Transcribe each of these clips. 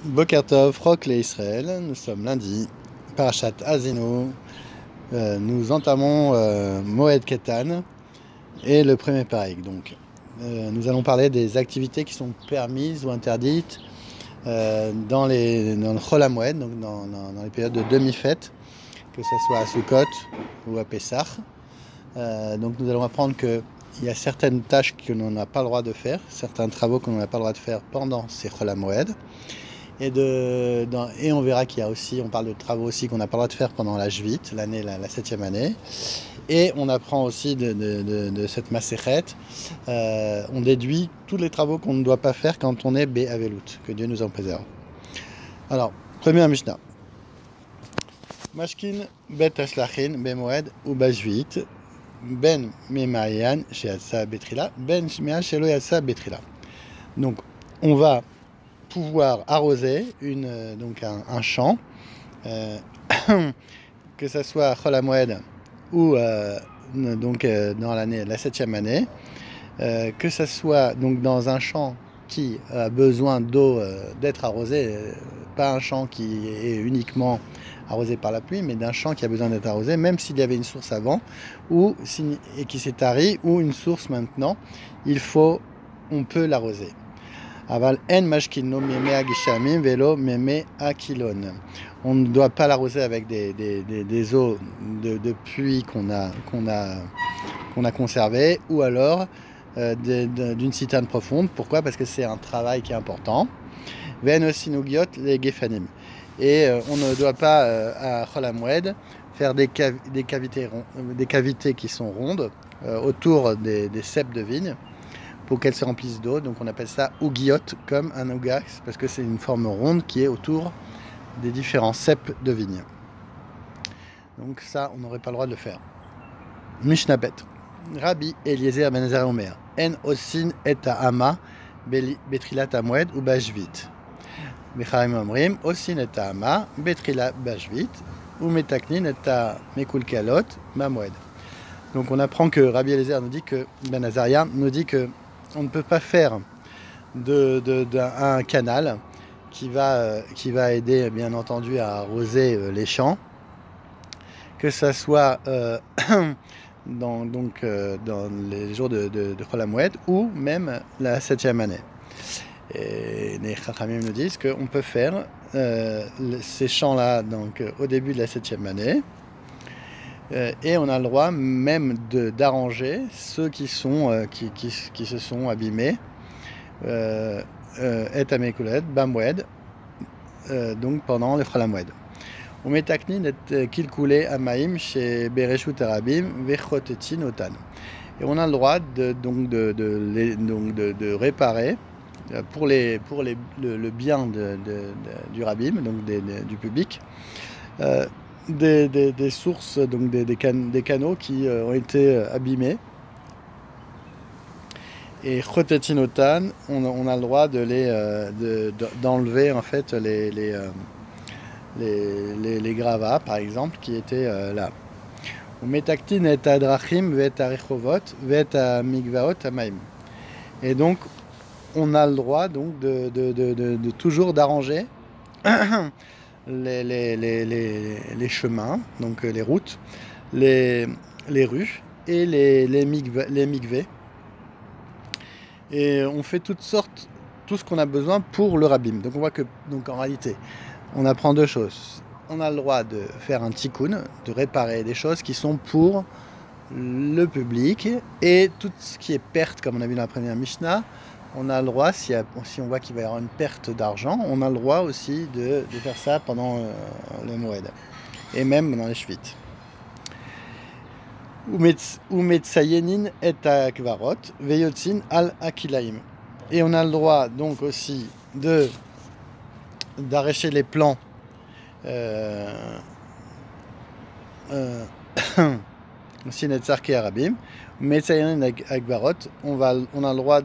Boker Tov, Rock les Israël, nous sommes lundi, Parashat Azino, nous entamons Moed Ketan et le premier pareil. Donc, nous allons parler des activités qui sont permises ou interdites dans le Chol HaMoed, donc dans les périodes de demi-fête, que ce soit à Sukkot ou à Pessah. Donc nous allons apprendre qu'il y a certaines tâches qu'on n'a pas le droit de faire, certains travaux qu'on n'a pas le droit de faire pendant ces Chol HaMoed. Et on verra qu'il y a aussi, on parle de travaux aussi qu'on n'a pas le droit de faire pendant la Jvit, la 7e année. Et on apprend aussi de cette Masechet, on déduit tous les travaux qu'on ne doit pas faire quand on est Be'avelut, que Dieu nous en préserve. Alors, première Mishnah. Mashkin bet ashlachin bemoed ou bajvit ben memayan sheatsa betrila ben shmea shelo yatsa betrila. Donc, on va pouvoir arroser un champ, que ce soit à Chol HaMoed ou dans la 7e année, que ce soit donc dans un champ qui a besoin d'eau, d'être arrosé, pas un champ qui est uniquement arrosé par la pluie, mais d'un champ qui a besoin d'être arrosé, même s'il y avait une source avant et qui s'est tarie, ou une source maintenant, on peut l'arroser. Aval en mashkino meme agishamim velo meme akilon. On ne doit pas l'arroser avec des eaux de pluie qu'on a conservées, ou alors d'une citerne profonde. Pourquoi? Parce que c'est un travail qui est important. Ven osinugiot les gefanim. Et on ne doit pas à Chol HaMoed faire des cavités qui sont rondes autour des ceps de vigne, pour qu'elles se remplissent d'eau. Donc on appelle ça ougiot, comme un ouga, parce que c'est une forme ronde qui est autour des différents ceps de vigne. Donc ça, on n'aurait pas le droit de le faire. Mishnah Bet. Rabbi Eliezer ben Ezra Omer. En osin et ha'ama betrilat HaMoed ou bajvit. Bechaim omrim osin et ha'ama betrilat bajvit ou metaknin et ha'mekulkalot b'Hamoed. Donc on apprend que Rabbi Eliezer nous dit que Ben Azaria nous dit que on ne peut pas faire un canal qui va aider bien entendu à arroser les champs, que ça soit dans les jours de Chol HaMoed ou même la 7e année. Et les Chachamim nous disent qu'on peut faire ces champs-là au début de la 7e année. Et on a le droit même d'arranger ceux qui se sont abîmés, et amekulet b'Hamoed, donc pendant le Chol HaMoed. On met taknin et kilkule amaim chez bereshut harabim vechotetin otan. Et on a le droit de réparer pour le bien du rabim, donc du public. Des sources, donc des canaux qui ont été abîmés. Et chotetinotan, on a le droit d'enlever en fait les gravats, par exemple, qui étaient là. Umetaktin et adrachim vet arechovot vet amigvaot amaim. Et donc, on a le droit donc de toujours d'arranger les chemins, donc les routes, les rues et les mikveh. Et on fait tout ce qu'on a besoin pour le rabbim. Donc on voit que en réalité, on apprend deux choses. On a le droit de faire un tikkun, de réparer des choses qui sont pour le public, et tout ce qui est perte, comme on a vu dans la première Mishnah, on a le droit, si on voit qu'il va y avoir une perte d'argent, on a le droit aussi de faire ça pendant le Moed, et même dans les Shvit. Umetsayenin et akvarot veyotzin al akilaim. Et on a le droit donc aussi d'arracher les plants aussi netzarke arabim. Metsayenin akvarot, on a le droit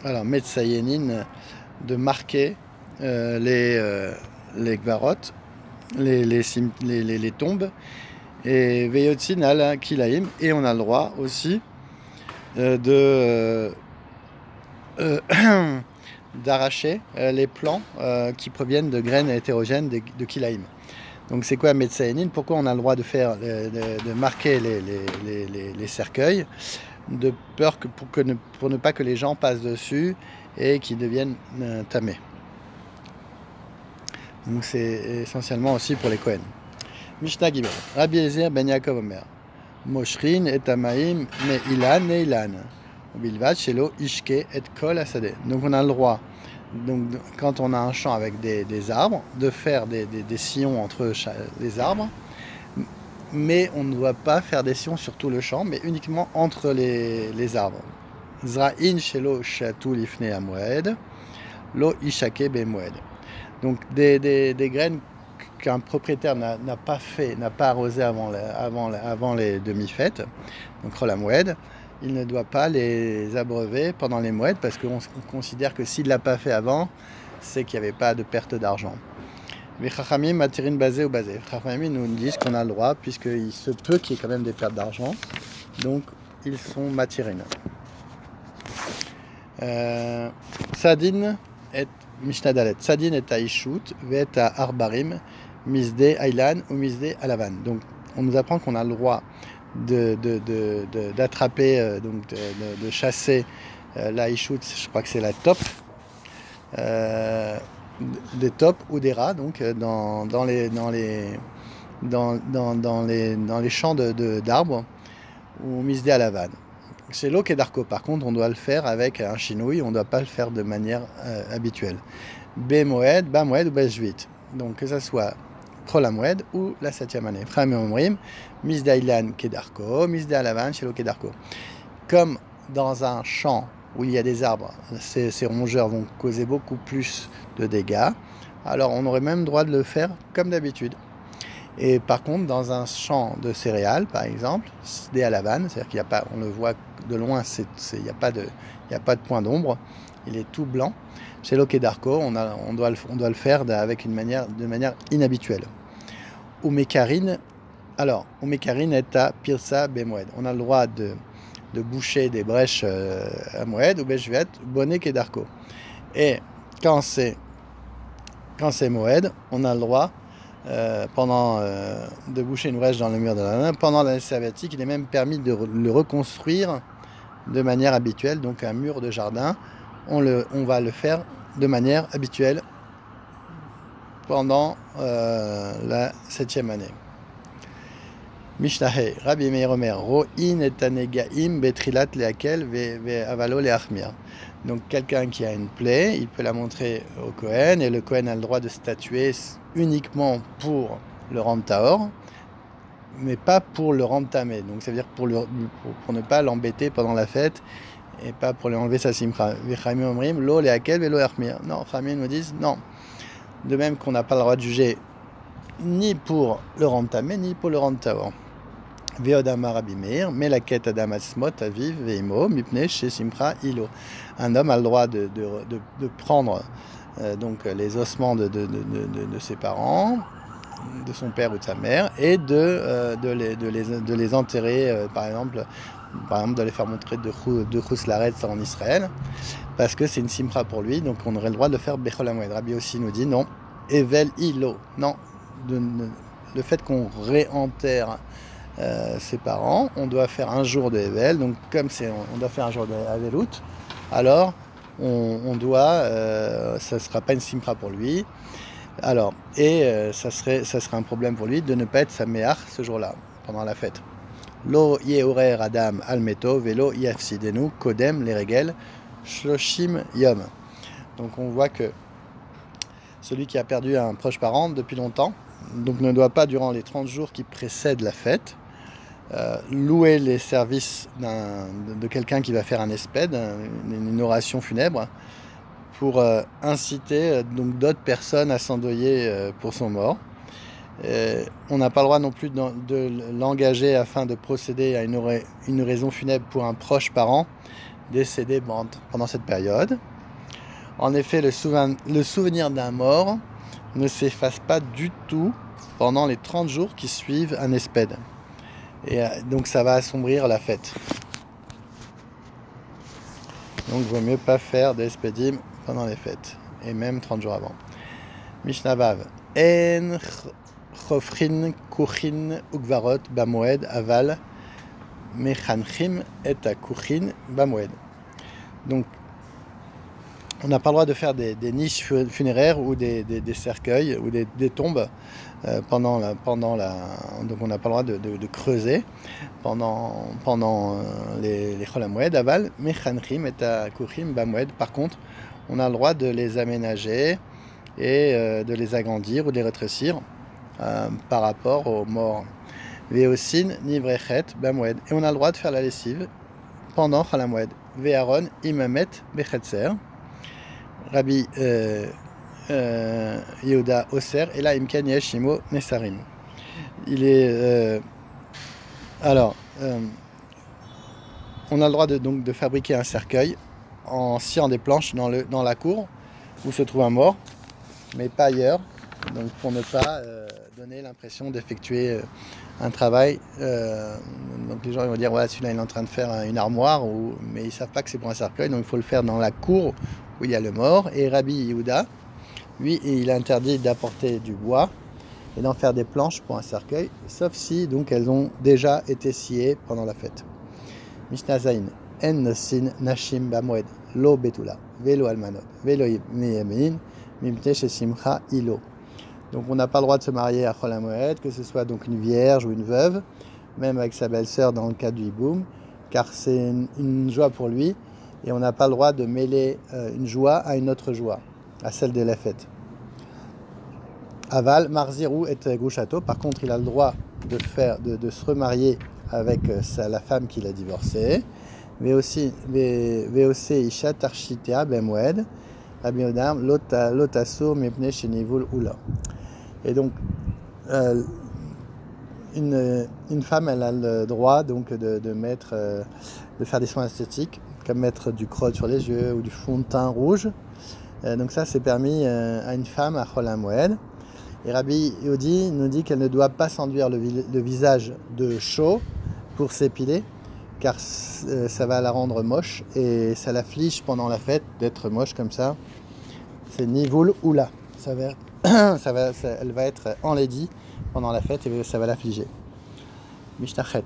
alors metsayenin, de marquer les kvarot, les tombes, et veyotzin al kilaim, et on a le droit aussi euh, d'arracher les plants qui proviennent de graines hétérogènes de kilaïm. Donc c'est quoi Metsaïnine? Pourquoi on a le droit de faire, de marquer les cercueils? De peur que pour ne pas que les gens passent dessus et qu'ils deviennent tamés. Donc c'est essentiellement aussi pour les Kohen. Mishnah Gimel. Rabbi Eliezer ben Yaakov Omer. Moshrin et Tamaim me ilan et ilan. Bilvad shelo ishke et kol asade. Donc on a le droit, donc, quand on a un champ avec des arbres, de faire des sillons entre les arbres, mais on ne doit pas faire des sillons sur tout le champ, mais uniquement entre les arbres. Zra'in shelo shatu lifnei hamoed, lo ishake bemoed. Donc des graines qu'un propriétaire n'a pas arrosé avant les demi-fêtes, donc Chol HaMoed, il ne doit pas les abreuver pendant les moeds parce qu'on considère que s'il ne l'a pas fait avant, c'est qu'il n'y avait pas de perte d'argent. Les Chachamim matirin basé ou basé. Les Chachamim nous disent qu'on a le droit puisqu'il se peut qu'il y ait quand même des pertes d'argent, donc ils sont matirin. Sadin et Mishnah Dalet. Sadin est à Ishut, Vet à Arbarim, Misde Aylan ou Misde Alavan. Donc on nous apprend qu'on a le droit d'attraper, de chasser la Ishut, je crois que c'est la taupe, des taupes ou des rats, donc dans les champs d'arbres, ou Misde Alavan. Chez l'eau d'Arco, par contre, on doit le faire avec un chinouille, on ne doit pas le faire de manière habituelle. Bemoed, Bamoed ou Beshvit. Donc que ça soit Chol HaMoed ou la 7e année. Chachamim omrim, Misda Ilan Kedarko, Misda Alavan chez l'eau Kedarko. Comme dans un champ où il y a des arbres, ces rongeurs vont causer beaucoup plus de dégâts, alors on aurait même le droit de le faire comme d'habitude. Et par contre, dans un champ de céréales, par exemple, des alavan, c'est-à-dire qu'il n'y a pas, on le voit de loin, il n'y a pas de point d'ombre, il est tout blanc. Chez l'Okedarko, on doit le faire de manière inhabituelle. Umekarine, alors, Umekarine est à Pirsa Bemoed. On a le droit de boucher des brèches à Moed ou Beshvet, Bonnet Kedarko. Et quand c'est Moed, on a le droit de boucher une brèche dans le mur de la main. Pendant l'année sabbatique, il est même permis de le reconstruire de manière habituelle, donc un mur de jardin, on va le faire de manière habituelle pendant la 7e année. Mishnahé, Rabbi Meir Omer, Ro'in et Tanegaim betrilat leakel ve'avalo leachmir. Donc quelqu'un qui a une plaie, il peut la montrer au Kohen, et le Kohen a le droit de statuer uniquement pour le rendre tahor, mais pas pour le rendre tamé. Donc ça veut dire pour ne pas l'embêter pendant la fête et pas pour lui enlever sa simcha. V'chachamim omrim lo leakel ve'lo yachmir. Non, Chachamim nous disent non. De même qu'on n'a pas le droit de juger ni pour le rendre tamé ni pour le rendre tahor. Ve'odama Rabbi Meir, mais la quête Adam Asmot aviv ve'imo mipnei chez simcha ilo. Un homme a le droit de prendre donc les ossements de ses parents, de son père ou de sa mère, et de les enterrer, par exemple de les faire montrer de Chus Laretz en Israël, parce que c'est une simcha pour lui, donc on aurait le droit de le faire Bechol HaMoed. Rabbi aussi nous dit non, Evel Ilo, non, le fait qu'on réenterre ses parents, on doit faire un jour de Evel, donc comme on doit faire un jour de Avelut, alors on doit, ça ne sera pas une simcha pour lui. Alors, ça serait un problème pour lui de ne pas être saméach ce jour-là, pendant la fête. Lo yeorer adam almeto velo yafsidenu kodem les regel shloshim yom. Donc on voit que celui qui a perdu un proche parent depuis longtemps, donc ne doit pas durant les 30 jours qui précèdent la fête, louer les services de quelqu'un qui va faire un espède, une oration funèbre, pour inciter donc d'autres personnes à s'endeuiller pour son mort. On n'a pas le droit non plus de l'engager afin de procéder à une raison funèbre pour un proche parent décédé pendant cette période. En effet, le souvenir d'un mort ne s'efface pas du tout pendant les 30 jours qui suivent un espède. Et donc ça va assombrir la fête. Donc il vaut mieux pas faire des spedim pendant les fêtes, et même 30 jours avant. Mishnah Vav. En chofrin kuchin ukvarot bamoed aval mechanchim et kuchin bamoed. Donc on n'a pas le droit de faire des niches funéraires ou des cercueils ou des tombes pendant la. Donc on n'a pas le droit de creuser pendant les Chol HaMoed aval mechanchim et kuchim bamoued. Par contre, on a le droit de les aménager et de les agrandir ou de les rétrécir par rapport aux morts. Veosin nivrechet bamoued. Et on a le droit de faire la lessive pendant Chol HaMoed. Ve'aron imamet bechetzer. Rabbi Yehuda Oser, et là, Imken Yeshimo Nesarim. Il est. Alors, on a le droit donc de fabriquer un cercueil en sciant des planches dans la cour où se trouve un mort, mais pas ailleurs, donc pour ne pas donner l'impression d'effectuer un travail. Donc les gens ils vont dire ouais, celui-là il est en train de faire une armoire, mais ils ne savent pas que c'est pour un cercueil, donc il faut le faire dans la cour où il y a le mort. Et Rabbi Yehuda, lui, il interdit d'apporter du bois et d'en faire des planches pour un cercueil, sauf si donc elles ont déjà été sciées pendant la fête. Mishnah Zain. En nosin nashim bamoed lo betula velo almanot velo meyamin mimte shesimcha ilo. Donc on n'a pas le droit de se marier à Chol HaMoed, que ce soit donc une vierge ou une veuve, même avec sa belle-sœur dans le cas du hiboum, car c'est une joie pour lui, et on n'a pas le droit de mêler une joie à une autre joie, à celle de la fête. Aval, Marzirou et Gouchato, par contre il a le droit de se remarier avec la femme qu'il a divorcée. Veosé Isha Tarchitea Bemwed, Rabbi Odam, Lotasso Mepne Shenivul Oula. Et donc, une femme, elle a le droit donc de faire des soins esthétiques, comme mettre du crotte sur les yeux ou du fond de teint rouge. Donc ça, c'est permis à une femme à Chol HaMoed. Et Rabbi Yehudi nous dit qu'elle ne doit pas s'enduire le visage de chaux pour s'épiler, car ça va la rendre moche et ça l'afflige pendant la fête d'être moche comme ça. C'est Nivul Oula. Elle va être enlaidie pendant la fête et ça va l'affliger. Mishnachet.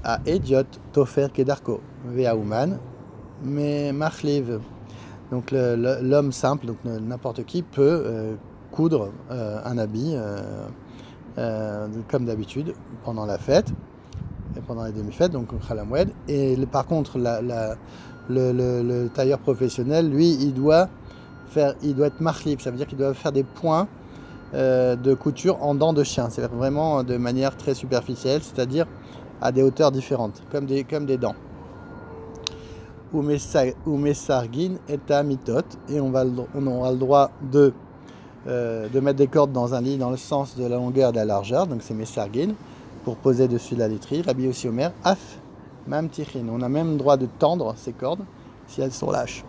A Ediot Tofer Kedarko Veauman mais Machliv. Donc l'homme simple, donc n'importe qui peut coudre un habit comme d'habitude pendant la fête et pendant les demi-fêtes, donc Chol HaMoed. Et par contre, le tailleur professionnel, lui, il doit être marlib, ça veut dire qu'il doit faire des points de couture en dents de chien. C'est vraiment de manière très superficielle, c'est-à-dire à des hauteurs différentes, comme des dents. Ou Messargin et à mitot, et on aura le droit de mettre des cordes dans un lit dans le sens de la longueur et de la largeur, donc c'est Messargin, pour poser dessus la literie. Rabbi Yossi Omer, Af Mam Tichin. On a même le droit de tendre ces cordes si elles sont lâches.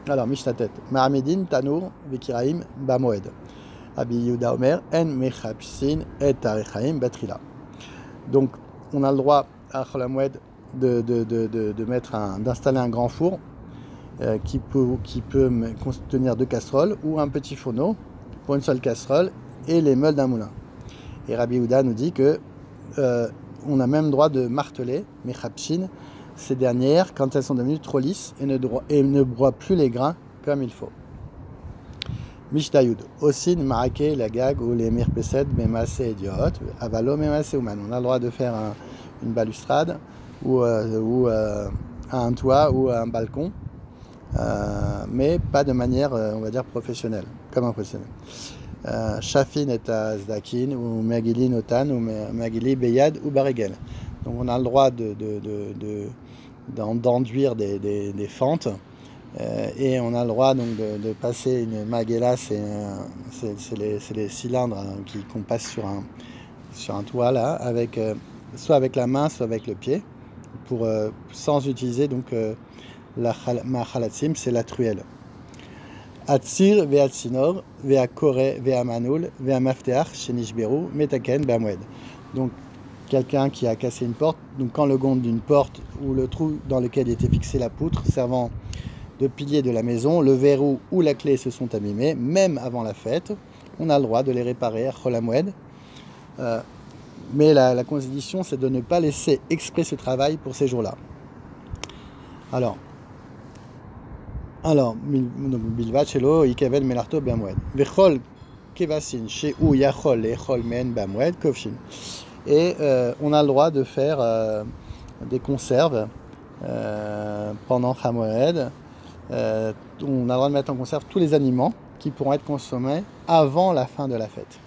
Alors, Mishnatet, Mahamedin, Tanour, Vekiraim, Bamoed. Rabbi Yehuda Omer, En Mechapsin et Tarechaim, Batrila. Donc, on a le droit à Chol HaMoed d'installer un grand four qui peut contenir 2 casseroles ou un petit fourneau pour une seule casserole et les meules d'un moulin. Et Rabbi Yehuda nous dit que on a même droit de marteler, Mechapsin, ces dernières quand elles sont devenues trop lisses et ne broient plus les grains comme il faut. Mishtayud, Osin, Marake, la gag ou les mirpesed, Memase idiot, Avalo, Memase Ouman. On a le droit de faire une balustrade ou un toit ou un balcon, mais pas de manière, on va dire, professionnelle, comme un professionnel. Shafin et Zdakin ou Megili Notan ou Megili Beyad ou Barigel. Donc on a le droit d'enduire des fentes et on a le droit donc de passer une magella, c'est les cylindres qu'on passe sur un toit là, soit avec la main, soit avec le pied, sans utiliser donc la machalatsim, c'est la truelle. Atzir ve'atsinor ve'akore ve'amanoul ve'amafteach shenishberu metaken bamwed. Donc quelqu'un qui a cassé une porte. Donc quand le gonde d'une porte ou le trou dans lequel était fixée la poutre servant de pilier de la maison, le verrou ou la clé se sont abîmés, même avant la fête, on a le droit de les réparer à Chol HaMoed. Mais la condition, c'est de ne pas laisser exprès ce travail pour ces jours-là. Alors, bilvad shelo ikavel melarto be'amoued. Vechol kevasin she'u yachol le'echol men be'amoued kovshin. Et on a le droit de faire des conserves pendant Hamoed. On a le droit de mettre en conserve tous les aliments qui pourront être consommés avant la fin de la fête.